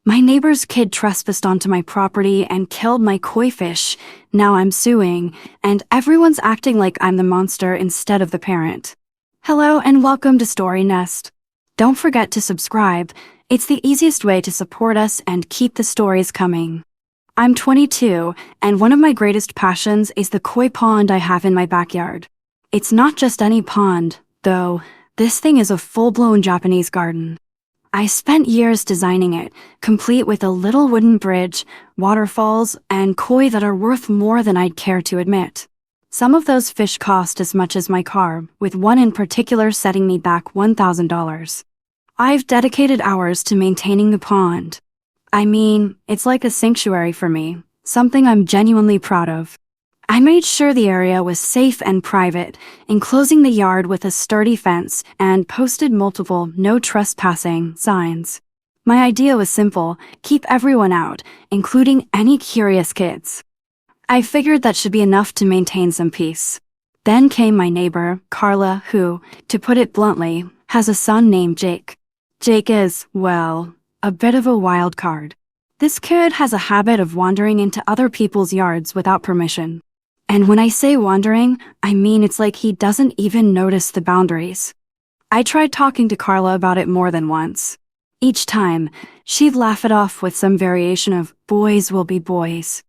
My neighbor's kid trespassed onto my property and killed my koi fish. Now I'm suing, and everyone's acting like I'm the monster instead of the parent. Hello and welcome to Story Nest. Don't forget to subscribe. It's the easiest way to support us and keep the stories coming. I'm 22, and one of my greatest passions is the koi pond I have in my backyard. It's not just any pond, though. This thing is a full-blown Japanese garden. I spent years designing it, complete with a little wooden bridge, waterfalls, and koi that are worth more than I'd care to admit. Some of those fish cost as much as my car, with one in particular setting me back $1,000. I've dedicated hours to maintaining the pond. I mean, it's like a sanctuary for me, something I'm genuinely proud of. I made sure the area was safe and private, enclosing the yard with a sturdy fence and posted multiple "no trespassing" signs. My idea was simple: keep everyone out, including any curious kids. I figured that should be enough to maintain some peace. Then came my neighbor, Carla, who, to put it bluntly, has a son named Jake. Jake is, well, a bit of a wild card. This kid has a habit of wandering into other people's yards without permission. And when I say wandering, I mean it's like he doesn't even notice the boundaries. I tried talking to Carla about it more than once. Each time, she'd laugh it off with some variation of "boys will be boys."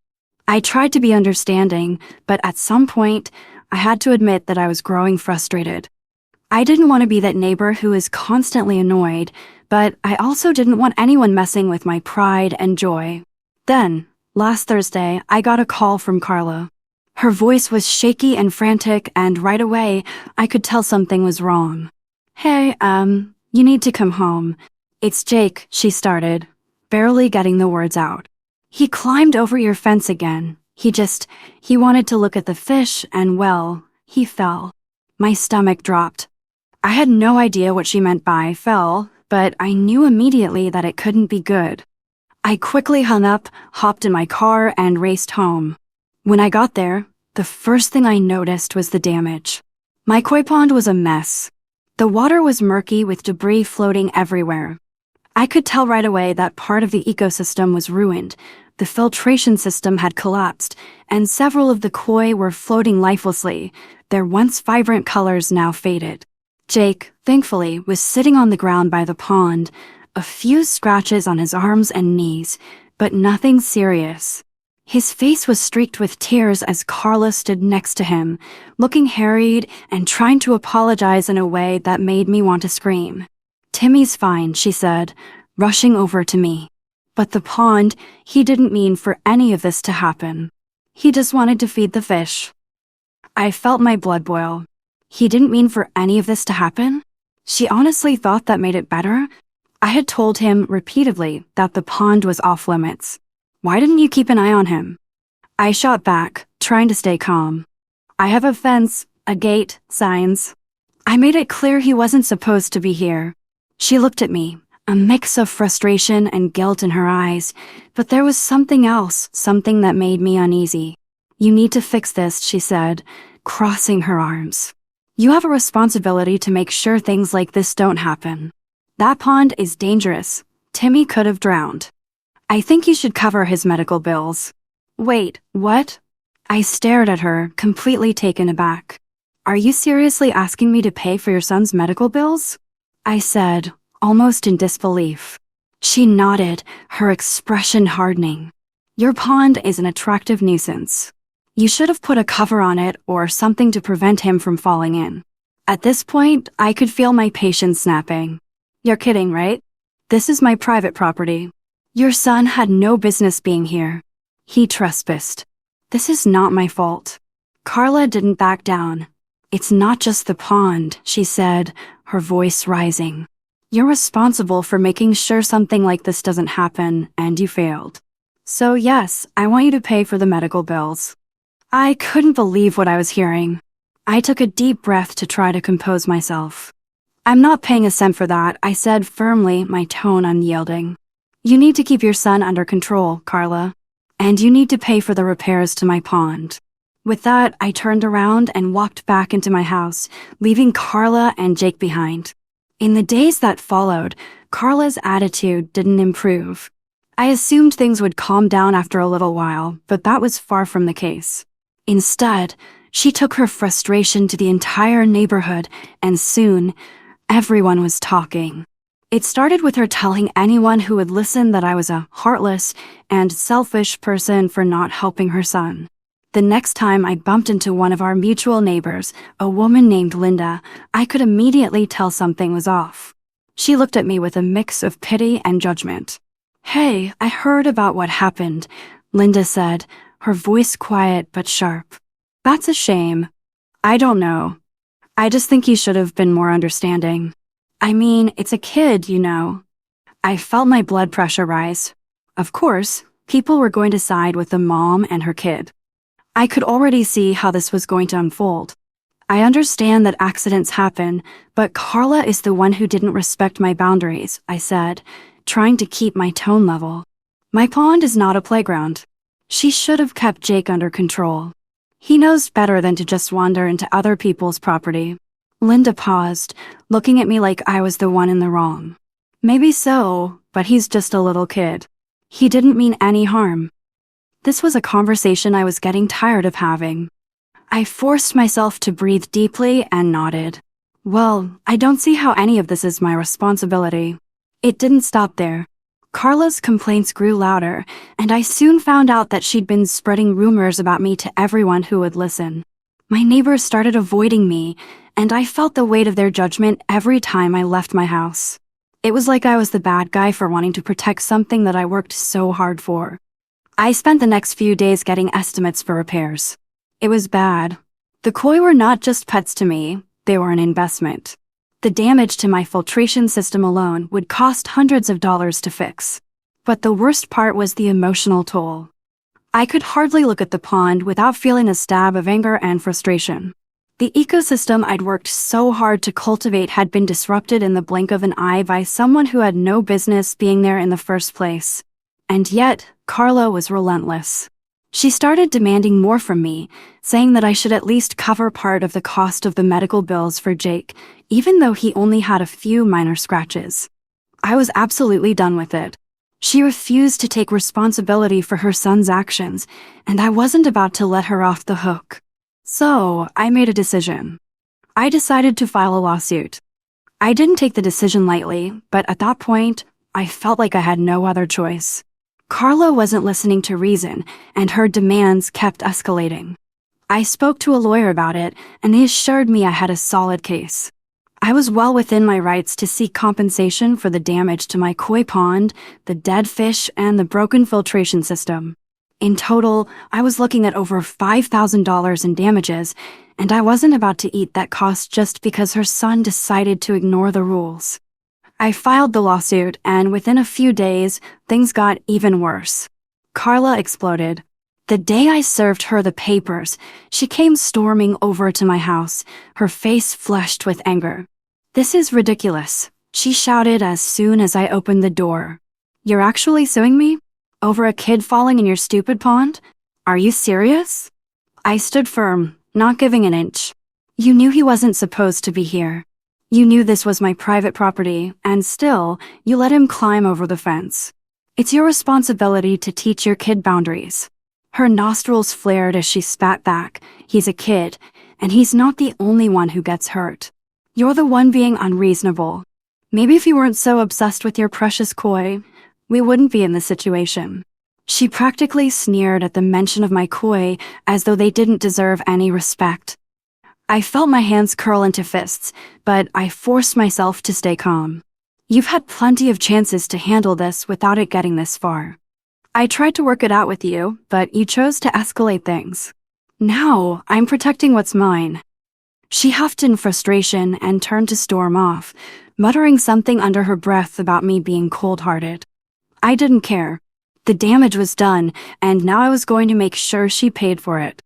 I tried to be understanding, but at some point, I had to admit that I was growing frustrated. I didn't want to be that neighbor who is constantly annoyed, but I also didn't want anyone messing with my pride and joy. Then, last Thursday, I got a call from Carla. Her voice was shaky and frantic, and right away, I could tell something was wrong. "Hey, you need to come home. It's Jake," she started, barely getting the words out. "He climbed over your fence again. He wanted to look at the fish and, well, he fell." My stomach dropped. I had no idea what she meant by fell, but I knew immediately that it couldn't be good. I quickly hung up, hopped in my car, and raced home. When I got there, the first thing I noticed was the damage. My koi pond was a mess. The water was murky with debris floating everywhere. I could tell right away that part of the ecosystem was ruined. The filtration system had collapsed, and several of the koi were floating lifelessly, their once vibrant colors now faded. Jake, thankfully, was sitting on the ground by the pond, a few scratches on his arms and knees, but nothing serious. His face was streaked with tears as Carla stood next to him, looking harried and trying to apologize in a way that made me want to scream. "Timmy's fine," she said, rushing over to me. But the pond, he didn't mean for any of this to happen. He just wanted to feed the fish. I felt my blood boil. He didn't mean for any of this to happen? She honestly thought that made it better? I had told him repeatedly that the pond was off limits. Why didn't you keep an eye on him? I shot back, trying to stay calm. "I have a fence, a gate, signs." I made it clear he wasn't supposed to be here. She looked at me, a mix of frustration and guilt in her eyes, but there was something else, something that made me uneasy. "You need to fix this," she said, crossing her arms. "You have a responsibility to make sure things like this don't happen. That pond is dangerous. Timmy could have drowned. I think you should cover his medical bills." "Wait, what?" I stared at her, completely taken aback. "Are you seriously asking me to pay for your son's medical bills?" I said, almost in disbelief. She nodded, her expression hardening. "Your pond is an attractive nuisance. You should have put a cover on it or something to prevent him from falling in." At this point, I could feel my patience snapping. "You're kidding, right? This is my private property. Your son had no business being here. He trespassed. This is not my fault." Carla didn't back down. "It's not just the pond," she said, her voice rising. "You're responsible for making sure something like this doesn't happen, and you failed. So yes, I want you to pay for the medical bills." I couldn't believe what I was hearing. I took a deep breath to try to compose myself. "I'm not paying a cent for that," I said firmly, my tone unyielding. "You need to keep your son under control, Carla. And you need to pay for the repairs to my pond." With that, I turned around and walked back into my house, leaving Carla and Jake behind. In the days that followed, Carla's attitude didn't improve. I assumed things would calm down after a little while, but that was far from the case. Instead, she took her frustration to the entire neighborhood, and soon, everyone was talking. It started with her telling anyone who would listen that I was a heartless and selfish person for not helping her son. The next time I bumped into one of our mutual neighbors, a woman named Linda, I could immediately tell something was off. She looked at me with a mix of pity and judgment. "Hey, I heard about what happened," Linda said, her voice quiet but sharp. "That's a shame. I don't know. I just think you should have been more understanding. I mean, it's a kid, you know." I felt my blood pressure rise. Of course, people were going to side with the mom and her kid. I could already see how this was going to unfold. I understand that accidents happen, but Carla is the one who didn't respect my boundaries, I said, trying to keep my tone level. My pond is not a playground. She should have kept Jake under control. He knows better than to just wander into other people's property. Linda paused, looking at me like I was the one in the wrong. Maybe so, but he's just a little kid. He didn't mean any harm. This was a conversation I was getting tired of having. I forced myself to breathe deeply and nodded. Well, I don't see how any of this is my responsibility. It didn't stop there. Carla's complaints grew louder, and I soon found out that she'd been spreading rumors about me to everyone who would listen. My neighbors started avoiding me, and I felt the weight of their judgment every time I left my house. It was like I was the bad guy for wanting to protect something that I worked so hard for. I spent the next few days getting estimates for repairs. It was bad. The koi were not just pets to me, they were an investment. The damage to my filtration system alone would cost hundreds of dollars to fix. But the worst part was the emotional toll. I could hardly look at the pond without feeling a stab of anger and frustration. The ecosystem I'd worked so hard to cultivate had been disrupted in the blink of an eye by someone who had no business being there in the first place. And yet, Carla was relentless. She started demanding more from me, saying that I should at least cover part of the cost of the medical bills for Jake, even though he only had a few minor scratches. I was absolutely done with it. She refused to take responsibility for her son's actions, and I wasn't about to let her off the hook. So, I made a decision. I decided to file a lawsuit. I didn't take the decision lightly, but at that point, I felt like I had no other choice. Carla wasn't listening to reason, and her demands kept escalating. I spoke to a lawyer about it, and they assured me I had a solid case. I was well within my rights to seek compensation for the damage to my koi pond, the dead fish, and the broken filtration system. In total, I was looking at over $5,000 in damages, and I wasn't about to eat that cost just because her son decided to ignore the rules. I filed the lawsuit, and within a few days, things got even worse. Carla exploded. The day I served her the papers, she came storming over to my house, her face flushed with anger. "This is ridiculous," she shouted as soon as I opened the door. "You're actually suing me? Over a kid falling in your stupid pond? Are you serious?" I stood firm, not giving an inch. "You knew he wasn't supposed to be here. You knew this was my private property, and still, you let him climb over the fence. It's your responsibility to teach your kid boundaries." Her nostrils flared as she spat back. "He's a kid, and he's not the only one who gets hurt. You're the one being unreasonable. Maybe if you weren't so obsessed with your precious koi, we wouldn't be in this situation." She practically sneered at the mention of my koi as though they didn't deserve any respect. I felt my hands curl into fists, but I forced myself to stay calm. "You've had plenty of chances to handle this without it getting this far. I tried to work it out with you, but you chose to escalate things. Now, I'm protecting what's mine." She huffed in frustration and turned to storm off, muttering something under her breath about me being cold-hearted. I didn't care. The damage was done, and now I was going to make sure she paid for it.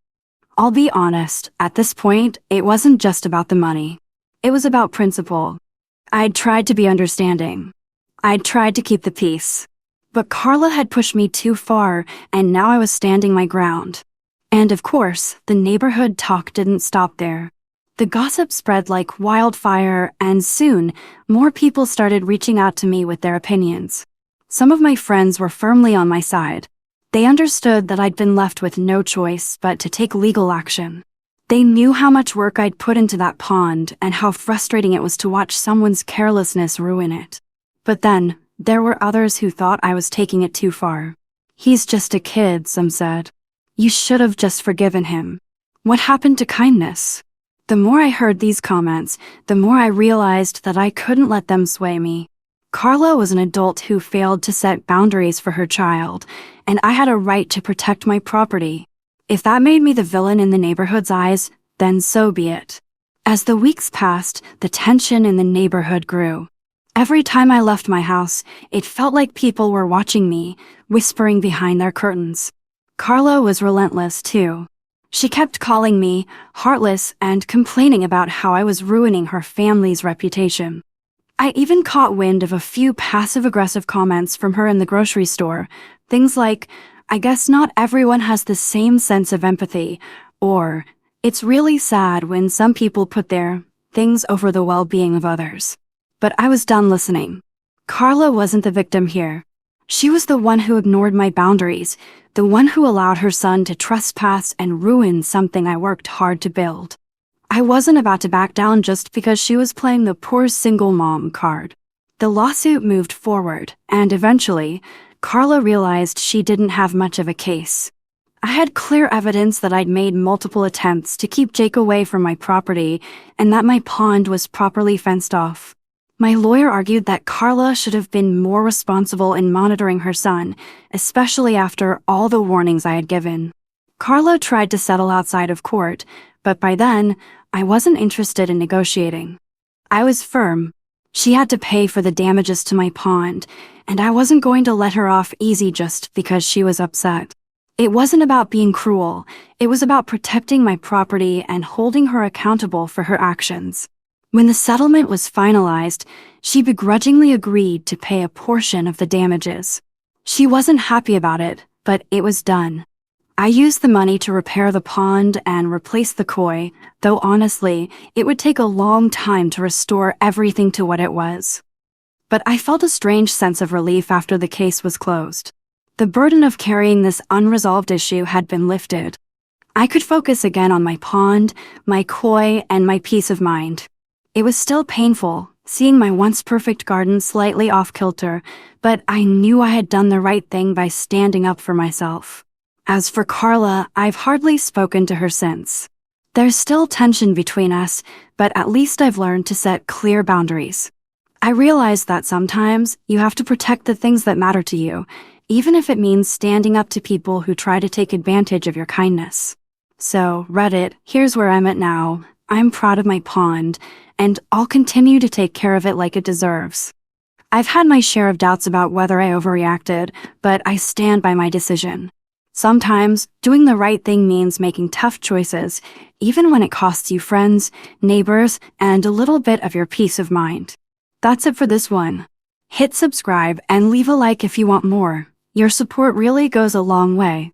I'll be honest, at this point, it wasn't just about the money. It was about principle. I'd tried to be understanding. I'd tried to keep the peace. But Carla had pushed me too far, and now I was standing my ground. And of course, the neighborhood talk didn't stop there. The gossip spread like wildfire, and soon, more people started reaching out to me with their opinions. Some of my friends were firmly on my side. They understood that I'd been left with no choice but to take legal action. They knew how much work I'd put into that pond and how frustrating it was to watch someone's carelessness ruin it. But then, there were others who thought I was taking it too far. "He's just a kid," some said. "You should have just forgiven him. What happened to kindness?" The more I heard these comments, the more I realized that I couldn't let them sway me. Carla was an adult who failed to set boundaries for her child, and I had a right to protect my property. If that made me the villain in the neighborhood's eyes, then so be it. As the weeks passed, the tension in the neighborhood grew. Every time I left my house, it felt like people were watching me, whispering behind their curtains. Carla was relentless, too. She kept calling me heartless and complaining about how I was ruining her family's reputation. I even caught wind of a few passive-aggressive comments from her in the grocery store. Things like, "I guess not everyone has the same sense of empathy," or, "It's really sad when some people put their things over the well-being of others." But I was done listening. Carla wasn't the victim here. She was the one who ignored my boundaries, the one who allowed her son to trespass and ruin something I worked hard to build. I wasn't about to back down just because she was playing the poor single mom card. The lawsuit moved forward, and eventually, Carla realized she didn't have much of a case. I had clear evidence that I'd made multiple attempts to keep Jake away from my property and that my pond was properly fenced off. My lawyer argued that Carla should have been more responsible in monitoring her son, especially after all the warnings I had given. Carla tried to settle outside of court, but by then, I wasn't interested in negotiating. I was firm. She had to pay for the damages to my pond, and I wasn't going to let her off easy just because she was upset. It wasn't about being cruel. It was about protecting my property and holding her accountable for her actions. When the settlement was finalized, she begrudgingly agreed to pay a portion of the damages. She wasn't happy about it, but it was done. I used the money to repair the pond and replace the koi, though honestly, it would take a long time to restore everything to what it was. But I felt a strange sense of relief after the case was closed. The burden of carrying this unresolved issue had been lifted. I could focus again on my pond, my koi, and my peace of mind. It was still painful, seeing my once perfect garden slightly off-kilter, but I knew I had done the right thing by standing up for myself. As for Carla, I've hardly spoken to her since. There's still tension between us, but at least I've learned to set clear boundaries. I realize that sometimes you have to protect the things that matter to you, even if it means standing up to people who try to take advantage of your kindness. So, Reddit, here's where I'm at now. I'm proud of my pond, and I'll continue to take care of it like it deserves. I've had my share of doubts about whether I overreacted, but I stand by my decision. Sometimes, doing the right thing means making tough choices, even when it costs you friends, neighbors, and a little bit of your peace of mind. That's it for this one. Hit subscribe and leave a like if you want more. Your support really goes a long way.